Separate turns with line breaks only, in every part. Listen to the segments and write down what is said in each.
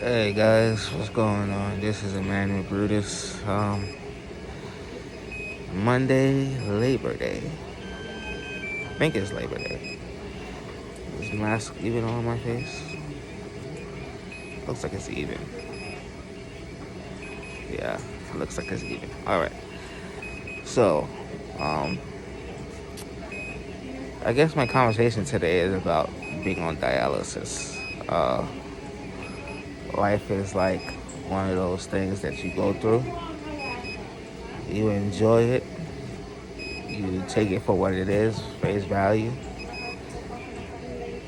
Hey guys, what's going on? This is Emmanuel Brutus. Monday, Labor Day. I think it's Labor Day. Is the mask even on my face? Looks like it's even. Yeah, it looks like it's even. Alright. So, I guess my conversation today is about being on dialysis. Life is like one of those things that you go through. You enjoy it. You take it for what it is, face value.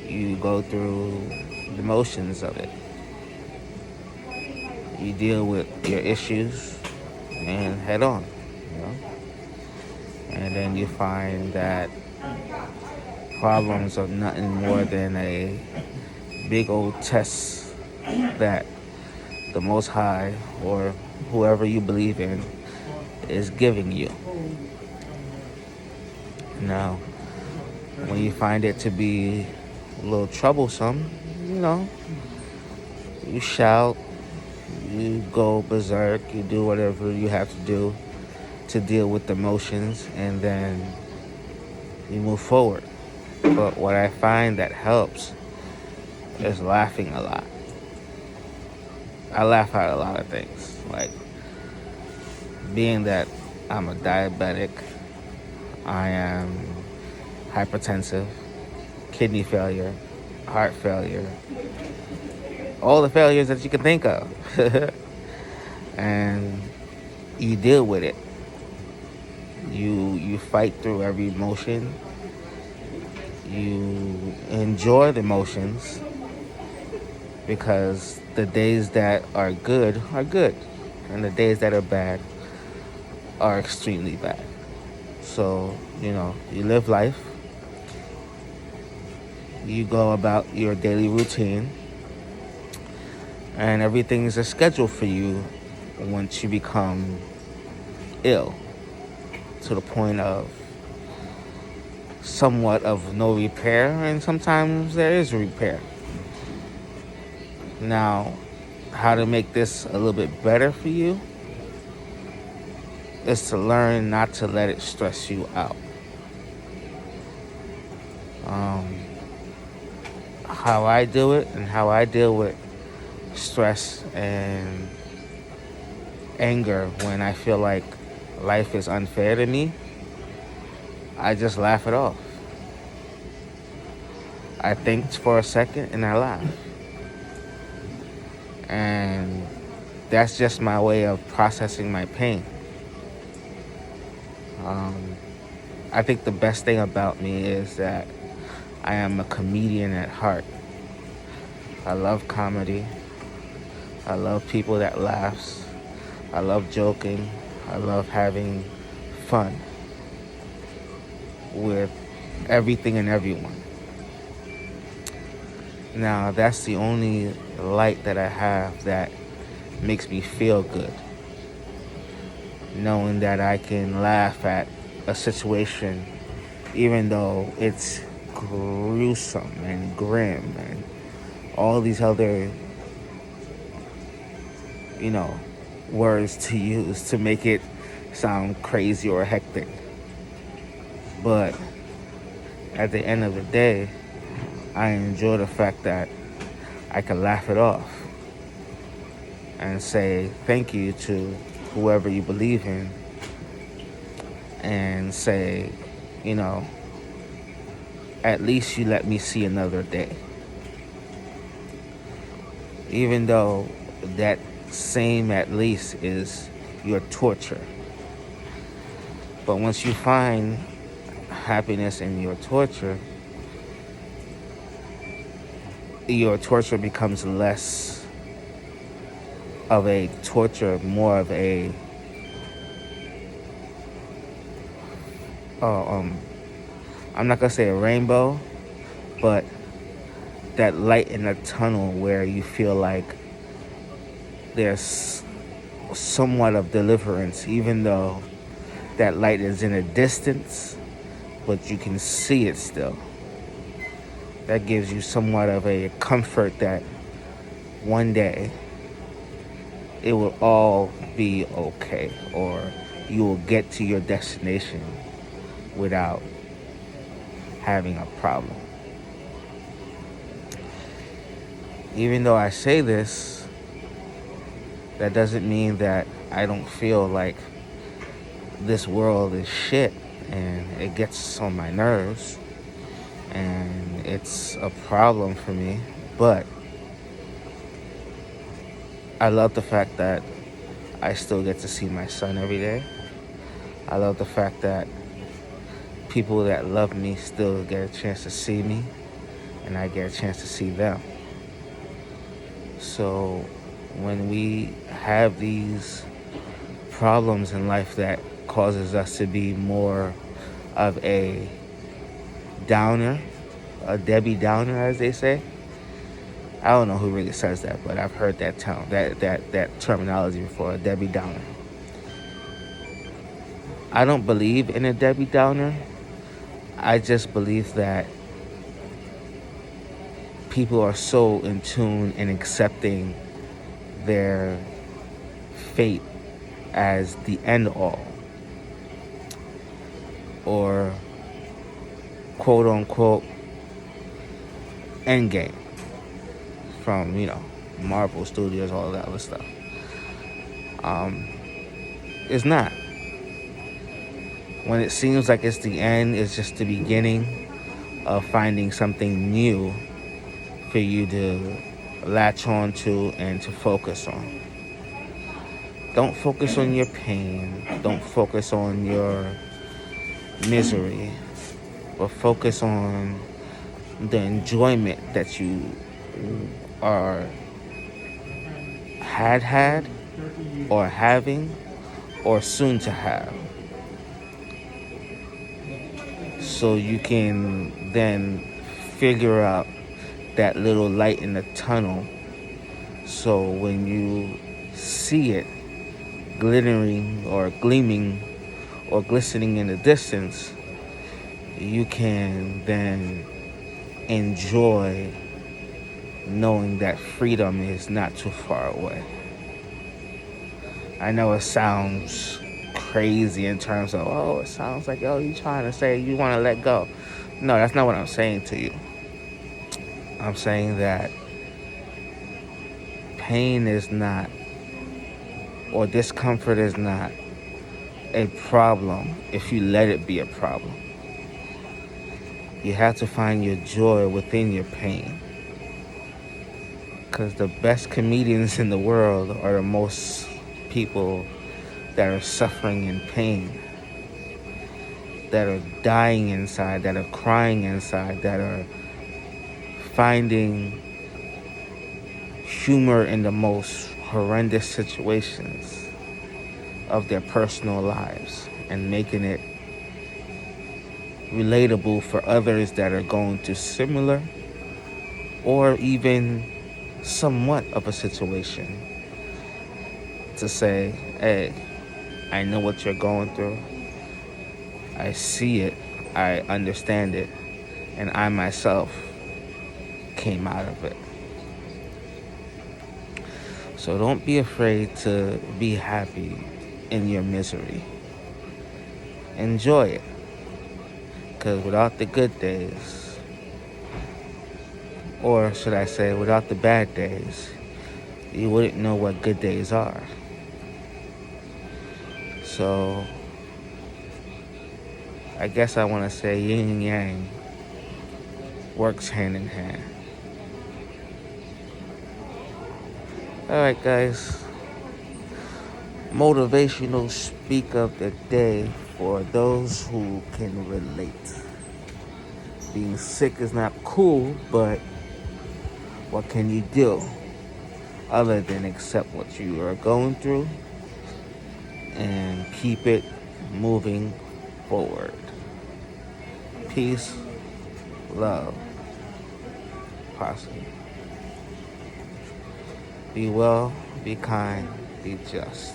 You go through the motions of it. You deal with your issues and head on, you know? And then you find that problems are nothing more than a big old test that the Most High or whoever you believe in is giving you. Now, when you find it to be a little troublesome, you shout, you go berserk, you do whatever you have to do to deal with the emotions, and then you move forward. But what I find that helps is laughing a lot. I laugh at a lot of things, like being that I'm a diabetic, I am hypertensive, kidney failure, heart failure, all the failures that you can think of. And you deal with it. You fight through every emotion. You enjoy the emotions because the days that are good, and the days that are bad are extremely bad. So, you live life. You go about your daily routine, and everything is a schedule for you once you become ill to the point of somewhat of no repair, and sometimes there is repair. Now, how to make this a little bit better for you is to learn not to let it stress you out. How I do it and how I deal with stress and anger when I feel like life is unfair to me, I just laugh it off. I think for a second and I laugh. And that's just my way of processing my pain. I think the best thing about me is that I am a comedian at heart. I love comedy. I love people that laughs. I love joking. I love having fun with everything and everyone. Now, that's the only light that I have that makes me feel good. Knowing that I can laugh at a situation even though it's gruesome and grim and all these other, words to use to make it sound crazy or hectic. But at the end of the day, I enjoy the fact that I can laugh it off and say thank you to whoever you believe in, and say, at least you let me see another day. Even though that same at least is your torture. But once you find happiness in your torture becomes less of a torture, more of a I'm not gonna say a rainbow, but that light in the tunnel where you feel like there's somewhat of deliverance, even though that light is in a distance, but you can see it still. That gives you somewhat of a comfort that one day it will all be okay, or you will get to your destination without having a problem. Even though I say this, that doesn't mean that I don't feel like this world is shit and it gets on my nerves and it's a problem for me. But I love the fact that I still get to see my son every day. I love the fact that people that love me still get a chance to see me and I get a chance to see them. So when we have these problems in life that causes us to be more of a downer, a Debbie Downer, as they say. I don't know who really says that, but I've heard that that terminology before, a Debbie Downer. I don't believe in a Debbie Downer. I just believe that people are so in tune in accepting their fate as the end all, or quote unquote end game from, Marvel Studios, all that other stuff. It's not. When it seems like it's the end, it's just the beginning of finding something new for you to latch on to and to focus on. Don't focus on your pain. Don't focus on your misery. But focus on the enjoyment that you are had or having or soon to have, so you can then figure out that little light in the tunnel, so when you see it glittering or gleaming or glistening in the distance, you can then enjoy knowing that freedom is not too far away. I know it sounds crazy in terms of, it sounds like, you trying to say you want to let go. No, that's not what I'm saying to you. I'm saying that pain is not, or discomfort is not a problem if you let it be a problem. You have to find your joy within your pain. Because the best comedians in the world are the most people that are suffering in pain, that are dying inside, that are crying inside, that are finding humor in the most horrendous situations of their personal lives and making it relatable for others that are going through similar or even somewhat of a situation, to say, hey, I know what you're going through. I see it. I understand it. And I myself came out of it. So don't be afraid to be happy in your misery. Enjoy it. Because without the good days, or should I say, without the bad days, you wouldn't know what good days are. So, I guess I want to say yin and yang works hand in hand. Alright, guys. Motivational speak of the day for those who can relate. Being sick is not cool, but what can you do other than accept what you are going through and keep it moving forward? Peace, love, possible. Be well, be kind, be just.